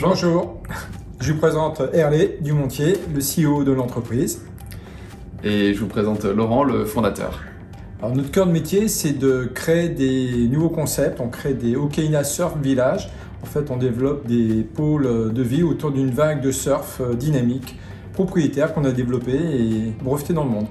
Bonjour. Bonjour, je vous présente Herlé Dumontier, le CEO de l'entreprise. Et je vous présente Laurent, le fondateur. Alors, notre cœur de métier, c'est de créer des nouveaux concepts. On crée des Okeina Surf Village. En fait, on développe des pôles de vie autour d'une vague de surf dynamique, propriétaire qu'on a développée et brevetée dans le monde.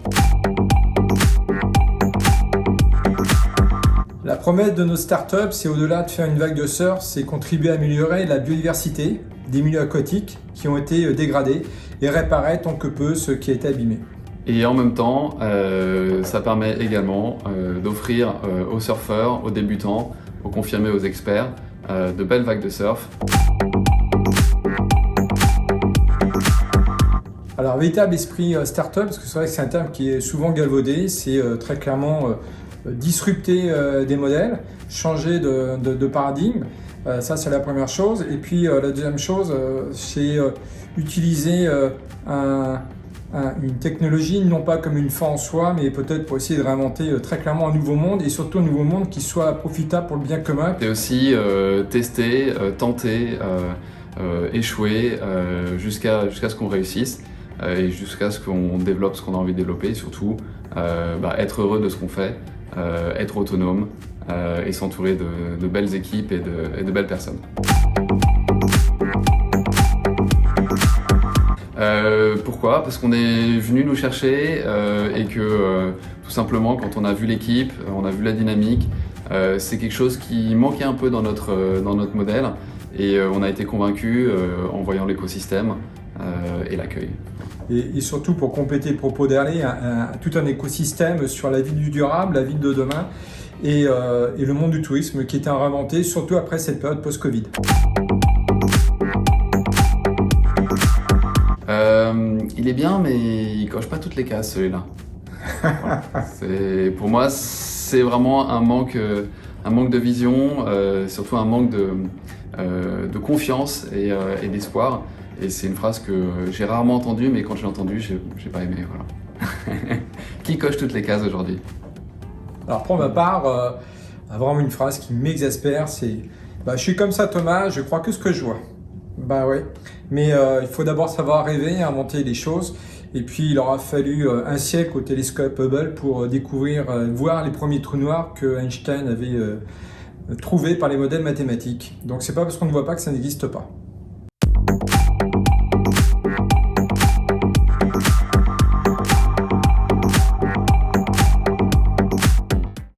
La promesse de nos startups, c'est au-delà de faire une vague de surf, c'est contribuer à améliorer la biodiversité des milieux aquatiques qui ont été dégradés et réparer tant que peu ce qui a été abîmé. Et en même temps, ça permet également d'offrir aux surfeurs, aux débutants, aux confirmés, aux experts, de belles vagues de surf. Alors, véritable esprit startup, parce que c'est vrai que c'est un terme qui est souvent galvaudé, c'est très clairement disrupter des modèles, changer de paradigme. Ça, c'est la première chose. Et puis, la deuxième chose, c'est utiliser une technologie, non pas comme une fin en soi, mais peut-être pour essayer de réinventer très clairement un nouveau monde, et surtout un nouveau monde qui soit profitable pour le bien commun. Et aussi tester, tenter, échouer jusqu'à ce qu'on réussisse et jusqu'à ce qu'on développe ce qu'on a envie de développer, et surtout être heureux de ce qu'on fait, être autonome et s'entourer de belles équipes et de belles personnes. Pourquoi ? Parce qu'on est venu nous chercher et que tout simplement quand on a vu l'équipe, on a vu la dynamique, c'est quelque chose qui manquait un peu dans notre modèle et on a été convaincus en voyant l'écosystème et l'accueil. Et surtout pour compléter le propos d'Herlé, tout un écosystème sur la ville du durable, la ville de demain et le monde du tourisme qui est à réinventer, surtout après cette période post-Covid. Il est bien, mais il coche pas toutes les cases celui-là. Voilà. Pour moi, c'est vraiment un manque de vision, surtout un manque de confiance et d'espoir. Et c'est une phrase que j'ai rarement entendue, mais quand je l'ai entendue, j'ai pas aimé. Voilà. Qui coche toutes les cases aujourd'hui ? Alors pour ma part, vraiment une phrase qui m'exaspère, c'est je suis comme ça Thomas, je crois que ce que je vois. Bah ouais, mais il faut d'abord savoir rêver, inventer les choses. Et puis il aura fallu un siècle au télescope Hubble pour voir les premiers trous noirs que Einstein avait trouvés par les modèles mathématiques. Donc c'est pas parce qu'on ne voit pas que ça n'existe pas.